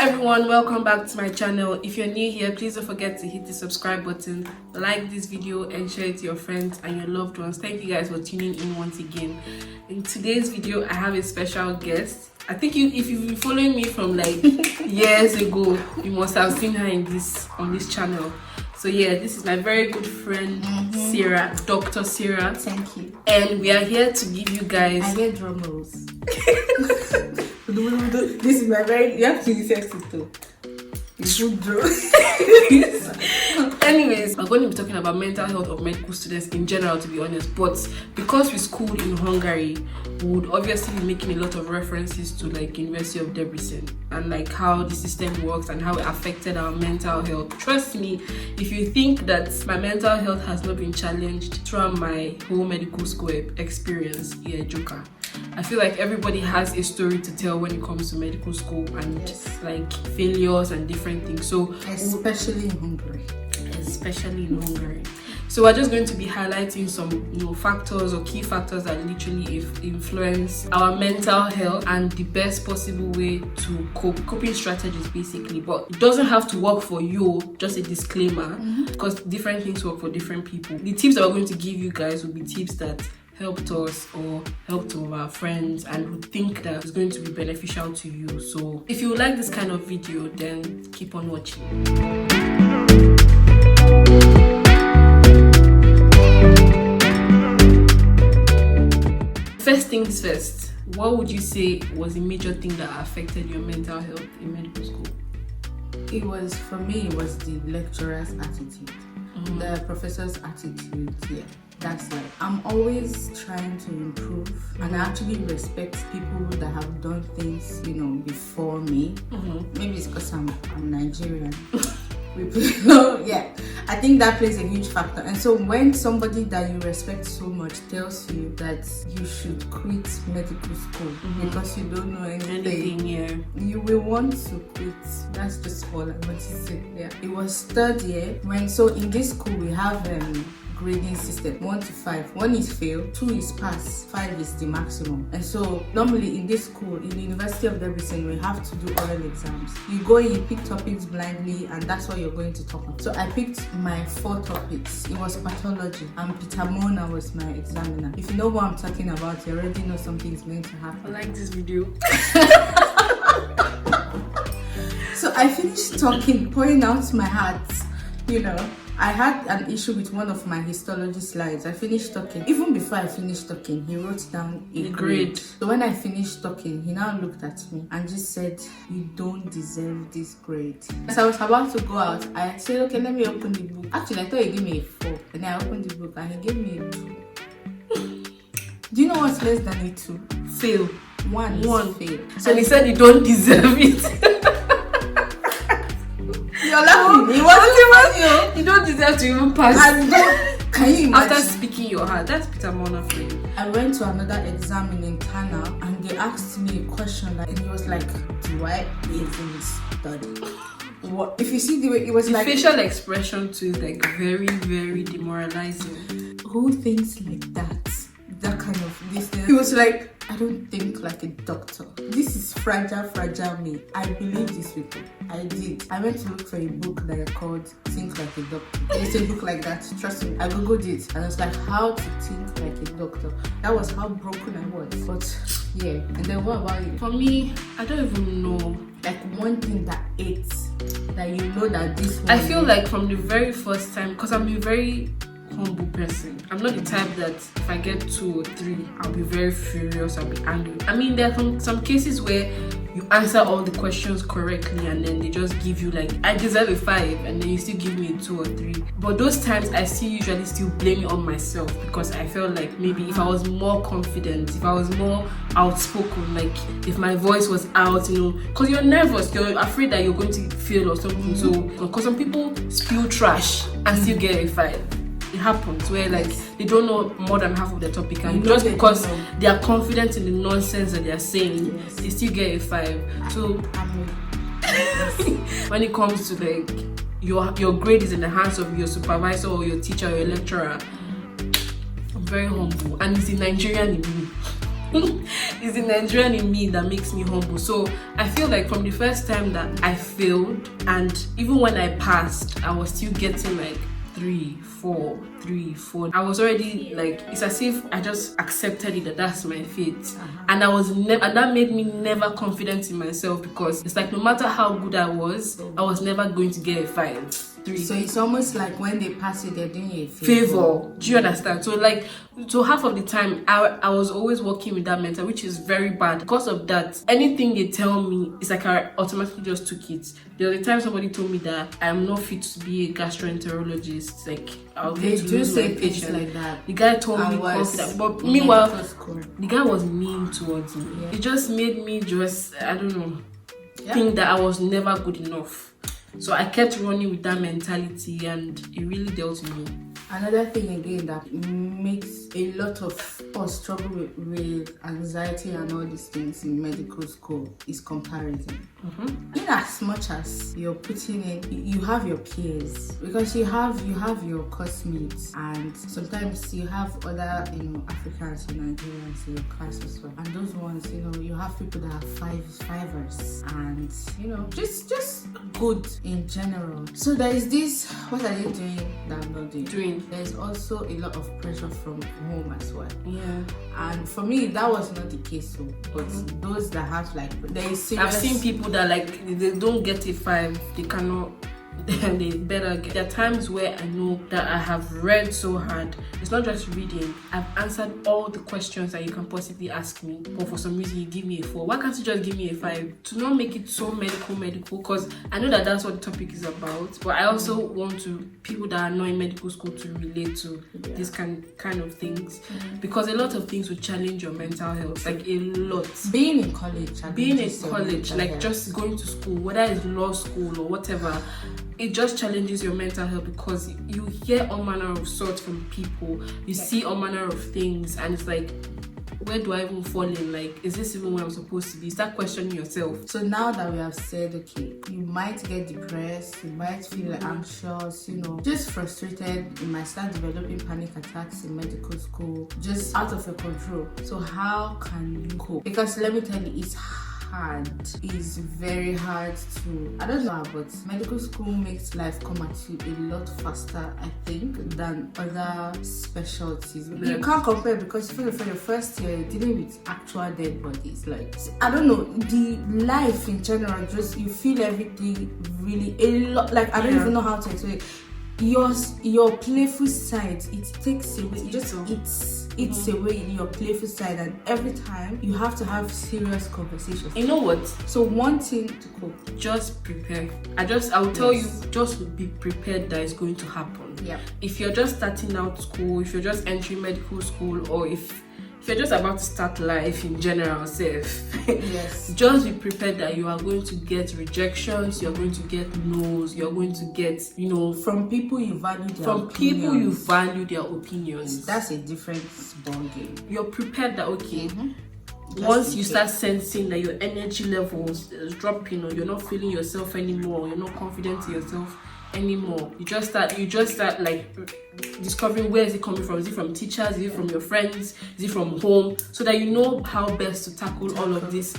everyone, welcome back to my channel. If you're new here, please don't forget to hit the subscribe button, like this video and share it to your friends and your loved ones. Thank you guys for tuning in once again. In today's video I have a special guest. I think if you've been following me from like years ago, you must have seen her on this channel. So yeah, this is my very good friend Sarah, Dr. Sarah. Thank you. And we are here to give you guys. I hear drum rolls. This is my very. You have to use it too. Anyways, we're going to be talking about mental health of medical students in general, to be honest. But because we schooled in Hungary, we would obviously be making a lot of references to like University of Debrecen and like how the system works and how it affected our mental health. Trust me, if you think that my mental health has not been challenged throughout my whole medical school experience, you're a joker. I feel like everybody has a story to tell when it comes to medical school and like failures and different things. So especially in Hungary. So we're just going to be highlighting some factors or key factors that literally influence our mental health and the best possible way to coping strategies basically. But it doesn't have to work for you, just a disclaimer, because different things work for different people. The tips that we're going to give you guys will be tips that helped us or helped some of our friends and who think that it's going to be beneficial to you. So if you like this kind of video, then keep on watching. First things first, what would you say was a major thing that affected your mental health in medical school? It was the lecturer's attitude, the professor's attitude. Yeah, that's like I'm always trying to improve, and I actually respect people that have done things, before me. Maybe it's because I'm Nigerian. Yeah, I think that plays a huge factor. And so when somebody that you respect so much tells you that you should quit medical school because you don't know anything, you will want to quit. That's just all I want to say. Yeah, it was third year so in this school we have grading system 1 to 5. 1 is fail, 2 is pass, 5 is the maximum. And so normally in this school, in the University of Debrecen, we have to do oral exams. You go in, you pick topics blindly, and that's what you're going to talk about. So I picked my 4 topics. It was pathology, and Peter Mona was my examiner. If you know what I'm talking about, you already know something's going to happen. I like this video. So I finished talking, pouring out my heart, I had an issue with one of my histology slides. I finished talking. Even before I finished talking, he wrote down a grade. So when I finished talking, he now looked at me and just said, "You don't deserve this grade." As I was about to go out, I said, "Okay, let me open the book." Actually, I thought he gave me a 4. And then I opened the book and he gave me a 2. Do you know what's less than a 2? Fail. 1 is fail. So he said you don't deserve it. You're laughing. He wasn't you don't deserve to even pass. Can you imagine? After speaking your heart, that's Peter Mona for you. I went to another exam in internal and they asked me a question and he was like, "Do I even study?" What? If you see the way it was, the like facial expression too is like very, very demoralizing. Who thinks like that? That kind of this thing. He was like, "I don't think like a doctor. This is fragile me. I believe these people." I did. I went to look for a book that I called Think Like a Doctor. It's a book like that. Trust me. I googled it and I was like, how to think like a doctor. That was how broken I was. But yeah. And then what about you? For me, I don't even know. Like one thing that ate that that this one. I feel like from the very first time, because I'm a very humble person. I'm not the type that if I get 2 or 3, I'll be very furious, I'll be angry. I mean, there are some cases where you answer all the questions correctly and then they just give you like, I deserve a 5, and then you still give me a 2 or 3. But those times I usually still blame it on myself because I felt like maybe if I was more confident, if I was more outspoken, like if my voice was out, because you're nervous, you're afraid that you're going to fail or something. So because some people spew trash and still get a 5. It happens where like they don't know more than half of the topic, and just because they are confident in the nonsense that they are saying, they still get a 5. So when it comes to like your grade is in the hands of your supervisor or your teacher or your lecturer, I'm very humble, and it's the Nigerian in me. it's the Nigerian in me that makes me humble. So I feel like from the first time that I failed, and even when I passed, I was still getting like 3, 4. I was already like, it's as if I just accepted it, that's my fate. And I was and that made me never confident in myself, because it's like no matter how good I was never going to get a 5, 3. So it's almost like when they pass it, they're doing you a favor. Do you understand? So half of the time I was always working with that mentor, which is very bad. Because of that, anything they tell me, it's like I automatically just took it. The other time somebody told me that I am not fit to be a gastroenterologist, like I'll they do say things like that. The guy told me confident, but meanwhile the guy was mean towards me. It just made me just, I don't know, think that I was never good enough. So I kept running with that mentality, and it really dealt with me. Another thing again that makes a lot of us struggle with anxiety and all these things in medical school is comparison. In as much as you're putting in, you have your peers, because you have your classmates, and sometimes you have other Africans and Nigerians in your class as well. And those ones, you have people that have fivers, and just good in general. So there is this, what are you doing that I'm not doing? There's also a lot of pressure from home as well. And for me, that was not the case. But those that have there is serious. I've seen people that they don't get a 5, they cannot. They better get. There are times where I know that I have read so hard. It's not just reading. I've answered all the questions that you can possibly ask me, but for some reason you give me a 4. Why can't you just give me a 5? To not make it so medical, because I know that that's what the topic is about. But I also want people that are not in medical school to relate to this kind of things, because a lot of things will challenge your mental health, like a lot. Being in college, like just going to school, whether it's law school or whatever, it just challenges your mental health, because you hear all manner of sorts from people, you see all manner of things, and it's like, where do I even fall in? Like, is this even where I'm supposed to be? Start questioning yourself. So now that we have said, okay, you might get depressed, you might feel anxious, just frustrated, you might start developing panic attacks in medical school, just out of your control. So how can you cope? Because let me tell you, it's is very hard to, I don't know, but medical school makes life come at you a lot faster, I think, than other specialties. You can't compare, because for the first year, dealing with actual dead bodies, like, I don't know, the life in general, just, you feel everything really a lot, like, I don't even know how to explain it. Your playful side, it takes away, it's away in your playful side, and every time you have to have serious conversations. You know what? So one thing to cope, just prepare. I will tell you, just be prepared that it's going to happen. If you're just starting out school, if you're just entering medical school, or if you're just about to start life in general, just be prepared that you are going to get rejections, you're going to get no's, you're going to get, from people you value their opinions. That's a different ballgame. You're prepared that, okay, once you start sensing that your energy levels is dropping, or you're not feeling yourself anymore, you're not confident in yourself anymore, you just start like discovering where is it coming from. Is it from teachers? Is it from your friends? Is it from home? So that you know how best to tackle all of this,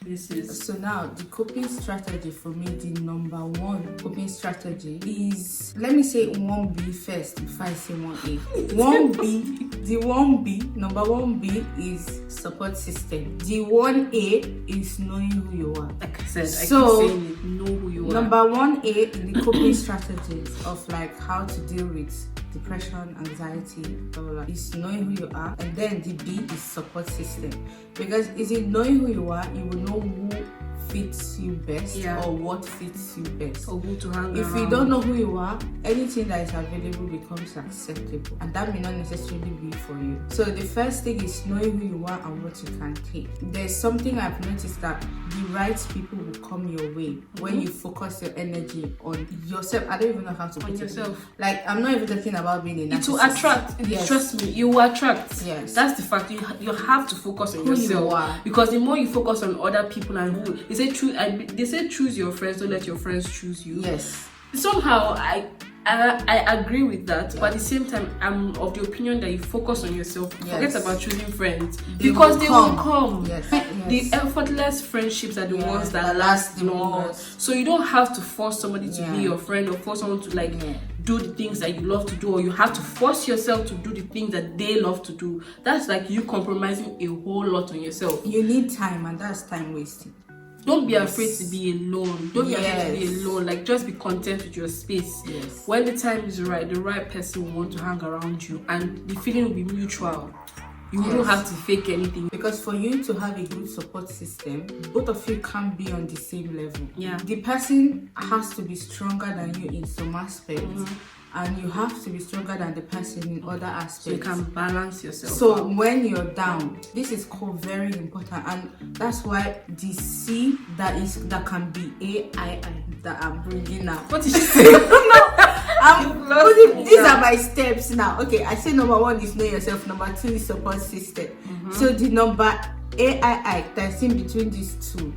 This is. So now, the coping strategy for me, the number one coping strategy is, let me say 1B first before I say 1A. 1B, the 1B, number 1B is support system. The 1A is knowing who you are. Like I said, I keep saying it, know who you are. Number 1A in the coping strategies of like how to deal with depression, anxiety, blah, blah, blah, is knowing who you are. And then the B is support system. Because is it knowing who you are, you will know who fits you best, or what fits you best, or who to hang If around. You don't know who you are, anything that is available becomes acceptable, and that may not necessarily be for you. So the first thing is knowing who you are and what you can take. There's something I've noticed, that the right people will come your way when you focus your energy on yourself. I don't even know how to put yourself. Like, I'm not even talking about being a narcissist. It will attract. Trust me, you will attract. Yes, that's the fact. You have to focus on yourself, because the more you focus on other people and who they say choose your friends, don't let your friends choose you. Yes. Somehow I agree with that, but at the same time, I'm of the opinion that you focus on yourself. Forget about choosing friends because they will come. Yes. The effortless friendships are the ones that last longer. So you don't have to force somebody to be your friend or force someone to like do the things that you love to do, or you have to force yourself to do the things that they love to do. That's like you compromising a whole lot on yourself. You need time, and that's time wasting. Don't be afraid to be alone. Don't be afraid to be alone. Like, just be content with your space. When the time is right, the right person will want to hang around you, and the feeling will be mutual. You don't have to fake anything. Because for you to have a good support system, both of you can't be on the same level. The person has to be stronger than you in some aspects. And you have to be stronger than the person in other aspects. So you can balance yourself. So when you're down, this is very important, and that's why the C that can be AI that I'm bringing now. What is she saying? These are my steps now. Okay, I say number 1 is know yourself. Number 2 is support system. So the number AI that's in between these two,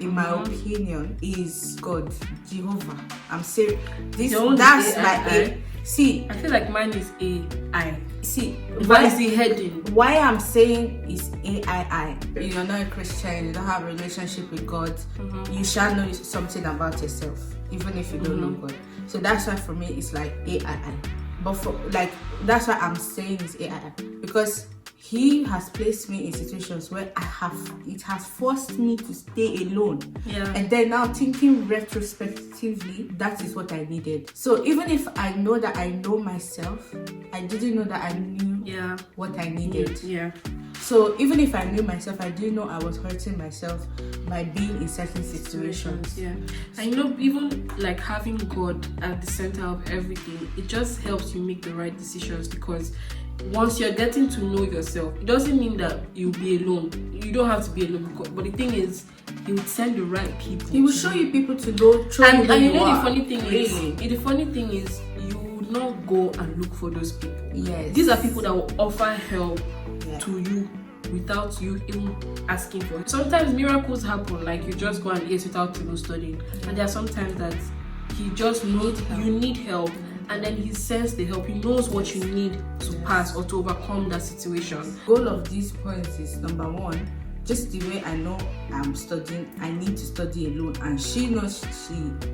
in my opinion, is God, Jehovah. I'm saying this. That's my A. See, I feel like mine is AI. See, why is the heading? Why I'm saying is AI. You're not a Christian. You don't have a relationship with God. You shall know something about yourself, even if you don't know God. So that's why for me it's like AI. But for like that's why I'm saying it's AI, because He has placed me in situations where it has forced me to stay alone. And then now thinking retrospectively, that is what I needed. So even if I know that I know myself, I didn't know that I knew what I needed. So even if I knew myself, I didn't know I was hurting myself by being in certain situations. I know, even like having God at the center of everything, it just helps you make the right decisions, because once you're getting to know yourself, it doesn't mean that you'll be alone. You don't have to be alone, but the thing is, He would send the right people. He will show you people to go. And you know the funny thing is, you would not go and look for those people. These are people that will offer help to you without you even asking for it. Sometimes miracles happen, like you just go and eat without even studying, and there are sometimes that He just knows you need help. And then He sends the help. He knows what you need to pass or to overcome that situation. Goal of these points is number 1, just the way I know I'm studying, I need to study alone, and she knows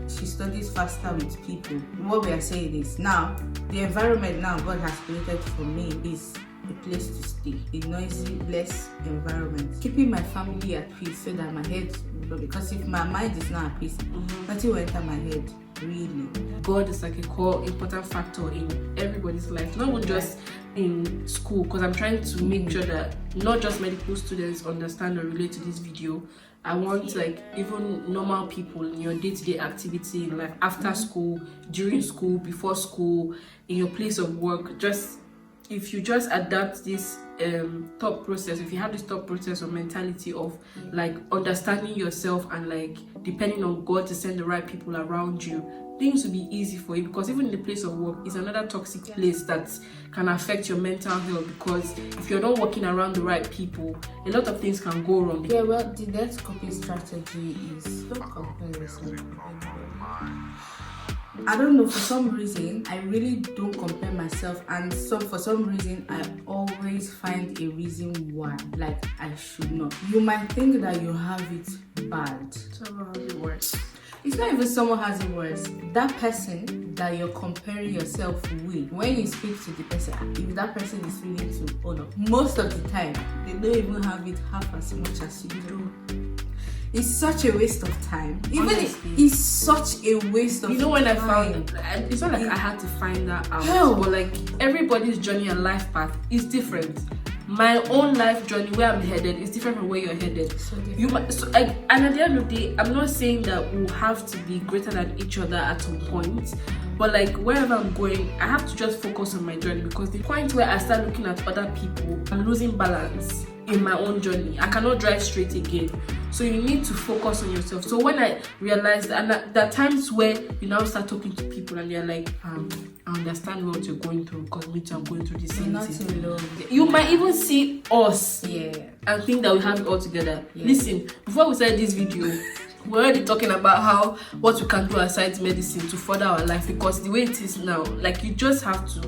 she studies faster with people. What we are saying is, now the environment now God has created for me is a place to stay, a noisy, less environment, keeping my family at peace, so that my head, because if my mind is not at peace, nothing will enter my head. Really, God is like a core important factor in everybody's life, not even just in school, because I'm trying to make sure that not just medical students understand or relate to this video. I want like even normal people in your day-to-day activity in life, after school, during school, before school, in your place of work. Just if you just adapt this thought process, if you have this thought process or mentality of like understanding yourself and like depending on God to send the right people around you, things will be easy for you. Because even in the place of work is another toxic place that can affect your mental health, because if you're not working around the right people, a lot of things can go wrong. Well, the next coping strategy is don't compare yourself. I don't know, for some reason I really don't compare myself, and for some reason I always find a reason why, like I should not. You might think that you have it bad. Someone has it worse. It's not even someone has it worse. That person that you're comparing yourself with, when you speak to the person, if that person is willing to own up, most of the time they don't even have it half as much as you do. It's such a waste of time. It's such a waste of time. You know, when I found it, it's not like I had to find that out, but like everybody's journey and life path is different. My own life journey, where I'm headed, is different from where you're headed. And at the end of the day, I'm not saying that we'll have to be greater than each other at some point, but like wherever I'm going, I have to just focus on my journey, because the point where I start looking at other people, I'm losing balance in my own journey. I cannot drive straight again. So you need to focus on yourself. So when I realized, and there are times where you now start talking to people and they're like, I understand what you're going through, because me too, I'm going through the same thing. Alone. You might even see us and think that we have it all together. Listen, before we started this video, we're already talking about how what we can do aside medicine to further our life, because the way it is now, like, you just have to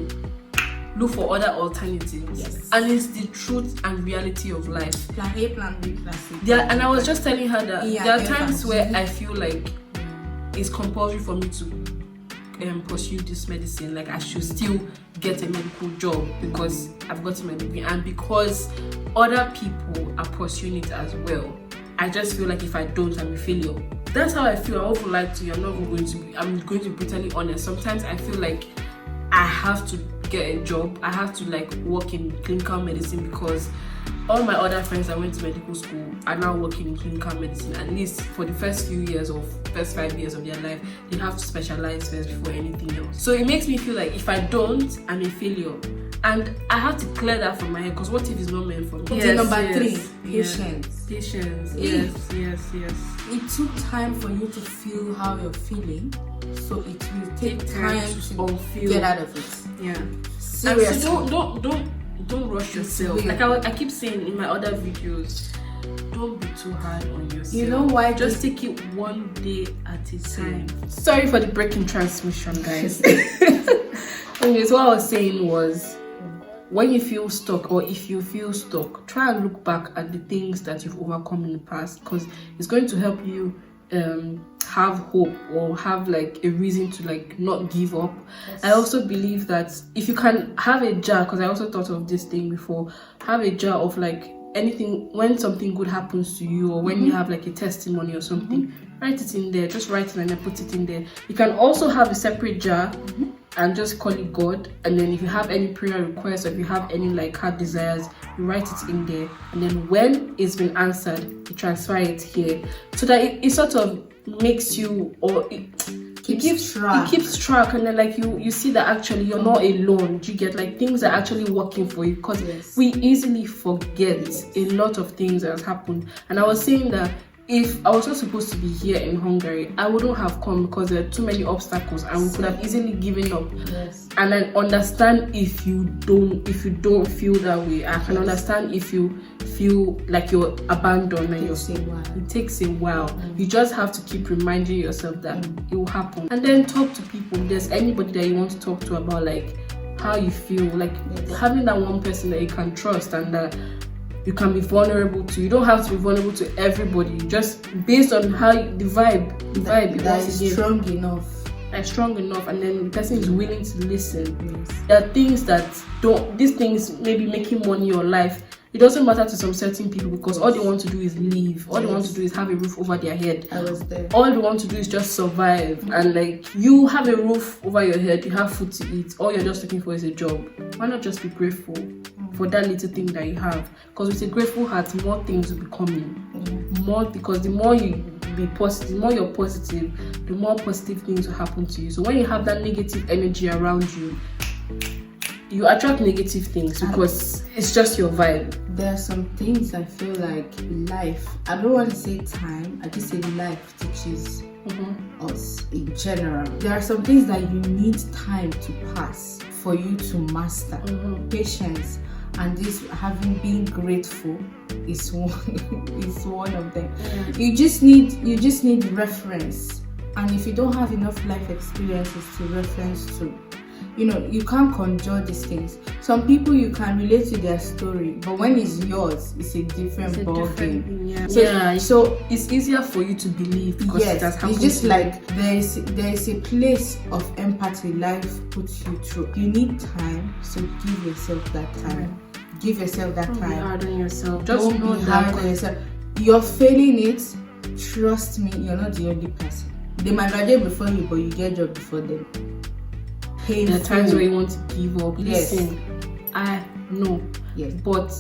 look for other alternatives. Yes. And it's the truth and reality of life. Plan A, plan B, plan C. And I was just telling her that there are times where I feel like it's compulsory for me to pursue this medicine. Like, I should still get a medical job because I've gotten my degree, and because other people are pursuing it as well. I just feel like if I don't, I'm a failure. That's how I feel. I won't lie to you. I'm going to be brutally honest. Sometimes I feel like I have to get a job. I have to like work in clinical medicine, because all my other friends that went to medical school are now working in clinical medicine. At least for the first 5 years of their life, they have to specialize first before anything else. So it makes me feel like if I don't, I'm a failure. And I have to clear that from my head, because what if it's not meant for me? Okay, number 3, patience. Patience. Yes. It took time for you to feel how you're feeling, so it will take time to get out of it. Yeah. Seriously. So don't rush yourself. Like I keep saying in my other videos, don't be too hard on yourself. You know why? Just take it one day at a time. Sorry for the breaking transmission, guys. Anyways, what I was saying was, when you feel stuck, or if you feel stuck, try and look back at the things that you've overcome in the past, because it's going to help you have hope, or have like a reason to like not give up. Yes. I also believe that if you can have a jar, because I also thought of this thing before, have a jar of like anything, when something good happens to you, or when you have like a testimony or something, write it in there. Just write it and then put it in there. You can also have a separate jar and just call it God, and then if you have any prayer requests, or if you have any like heart desires, you write it in there, and then when it's been answered, you transfer it here, so that it sort of makes you, or it keeps track, and then like you see that actually you're not alone. You get like things are actually working for you, because we easily forget a lot of things that has happened. And I was saying that if I was not supposed to be here in Hungary, I wouldn't have come, because there are too many obstacles, and we could have easily given up. Yes. And I understand if you don't feel that way. I can understand if you feel like you're abandoned, and it takes a while. You just have to keep reminding yourself that it will happen. And then talk to people. If there's anybody that you want to talk to about like how you feel, like having that one person that you can trust and that you can be vulnerable to. You don't have to be vulnerable to everybody. Just based on how the vibe that is strong enough. Like strong enough, and then the person is willing to listen. Yes. There are things that these things maybe making money or life. It doesn't matter to some certain people, because all they want to do is live. All they want to do is have a roof over their head. I was there. All they want to do is just survive. And like, you have a roof over your head, you have food to eat. All you're just looking for is a job. Why not just be grateful for that little thing that you have? Because with a grateful heart, more things will be coming. More, because the more you be positive, the more you're positive, the more positive things will happen to you. So when you have that negative energy around you, you attract negative things, because it's just your vibe. There are some things I feel like life, I don't want to say time, I just say life teaches us in general. There are some things that you need time to pass for you to master. Patience, and this been grateful is one of them. You just need reference, and if you don't have enough life experiences to reference to, you can't conjure these things. Some people you can relate to their story, but when it's yours, it's a different ballgame. So it's easier for you to believe, because it has happened. It's just like there is a place of empathy life puts you through. You need time, so give yourself that time. Give yourself that time. Don't be hard on yourself. Don't be hard on yourself. You're failing it. Trust me, you're not the only person. They might graduate before you, but you get a job before them. There are times where you want to give up. Listen, I know. Yes. But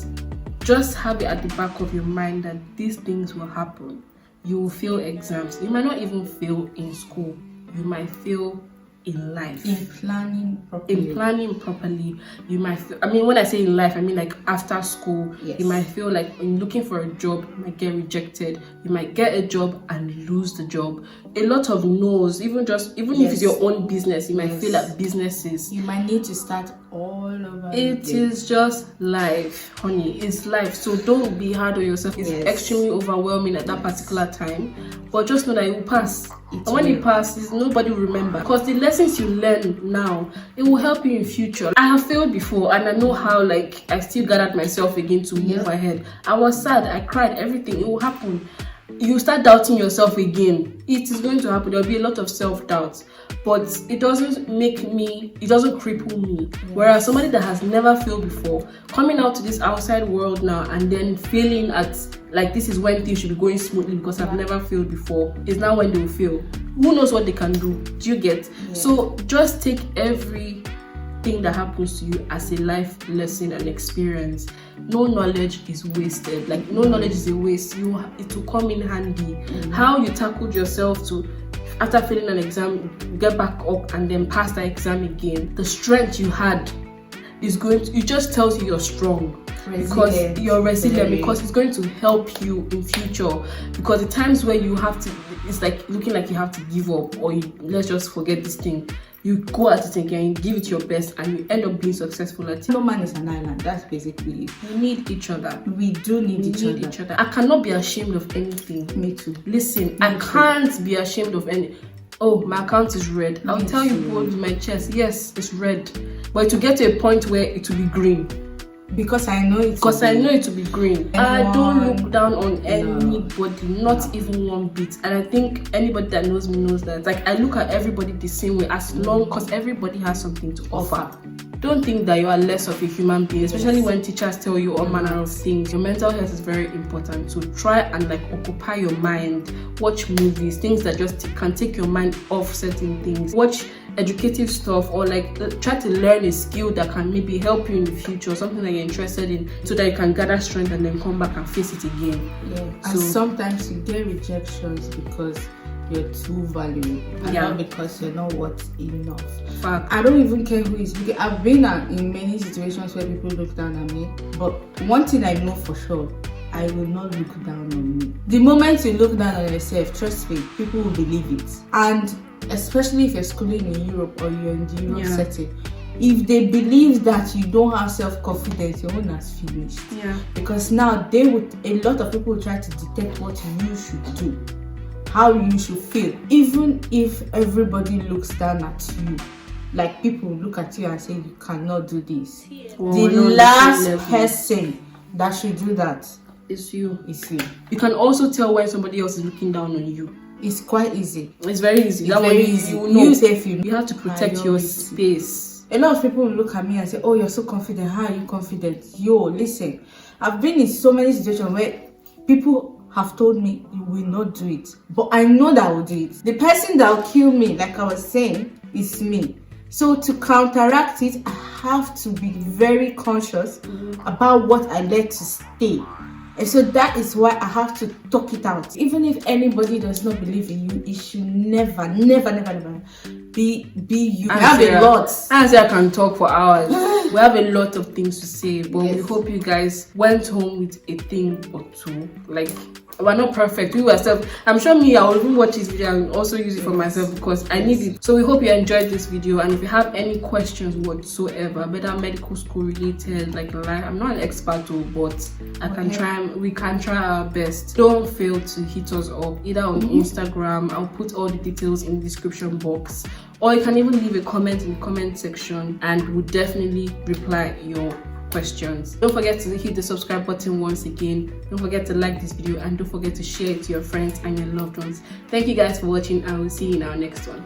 just have it at the back of your mind that these things will happen. You will fail exams. You might not even fail in school. You might fail in life. In planning properly. You might feel, when I say in life, I mean like after school. Yes. You might feel like in looking for a job, you might get rejected. You might get a job and lose the job. A lot of no's, even if it's your own business, you might feel like businesses. You might need to start all over. It is just life, honey. It's life. So don't be hard on yourself. It's extremely overwhelming at that particular time. But just know that it will pass. And when it passes, nobody will remember. Because the lessons you learn now, it will help you in future. I have failed before, and I know how, like, I still gathered myself again to move ahead. I was sad, I cried, everything. It will happen. You start doubting yourself again. It is going to happen. There'll be a lot of self-doubt, but it doesn't cripple me. Whereas somebody that has never failed before, coming out to this outside world now and then failing at, like, this is when things should be going smoothly because I've never failed before, is now when they'll fail. Who knows what they can do? Do you get? So just take every thing that happens to you as a life lesson and experience. No knowledge is wasted. Like, no knowledge is a waste. It will come in handy. How you tackled yourself to, after failing an exam, get back up and then pass the exam again. The strength you had is it just tells you you're strong. Because you're resilient, because it's going to help you in future. Because the times where you have to, it's like looking like you have to give up, or let's just forget this thing. You go at it again, you give it your best, and you end up being successful at it. No man is an island. That's basically it. We need each other. We do need each other. I cannot be ashamed of anything. Me too. Listen, I can't be ashamed of any. Oh, my account is red. I'll tell you both with my chest. Yes, it's red. But to get to a point where it will be green. Because I know it. Because I know it to be green. I don't look down on anybody, not even one bit. And I think anybody that knows me knows that. Like, I look at everybody the same way, as long, because everybody has something to offer. Don't think that you are less of a human being, especially when teachers tell you all manner of things. Your mental health is very important. So try and, like, occupy your mind. Watch movies, things that just can take your mind off certain things. Watch educative stuff, or like try to learn a skill that can maybe help you in the future, something that you're interested in, so that you can gather strength and then come back and face it again. So and sometimes you get rejections because you're too valuable, and not because you're not worth enough. Fact. I don't even care who is looking. I've been in many situations where people look down on me, but one thing I know for sure, I will not look down on me. The moment you look down on yourself, trust me, people will believe it. And especially if you're schooling in Europe or you're in the Europe setting, if they believe that you don't have self-confidence, your own has finished. Because now a lot of people try to detect what you should do, how you should feel. Even if everybody looks down at you, like people look at you and say you cannot do this, the last person that should do that is you. You can also tell when somebody else is looking down on you. It's quite easy. It's very easy. It's very easy. You know. You have to protect your space. A lot of people will look at me and say, oh, you're so confident. How are you confident? Yo, listen. I've been in so many situations where people have told me you will not do it. But I know that I will do it. The person that will kill me, like I was saying, is me. So to counteract it, I have to be very conscious about what I let to stay. And so that is why I have to talk it out. Even if anybody does not believe in you, it should never be you. We have a lot. I can talk for hours. We have a lot of things to say, but we hope you guys went home with a thing or two. Like, we're not perfect. We ourselves. I'm sure I will even watch this video and also use it for myself because I need it. So we hope you enjoyed this video, and if you have any questions whatsoever, whether medical school related, like I'm not an expert, but we can try our best. Don't fail to hit us up either on Instagram. I'll put all the details in the description box, or you can even leave a comment in the comment section, and we'll definitely reply your questions. Don't forget to hit the subscribe button once again. Don't forget to like this video, and don't forget to share it to your friends and your loved ones. Thank you guys for watching, and we'll see you in our next one.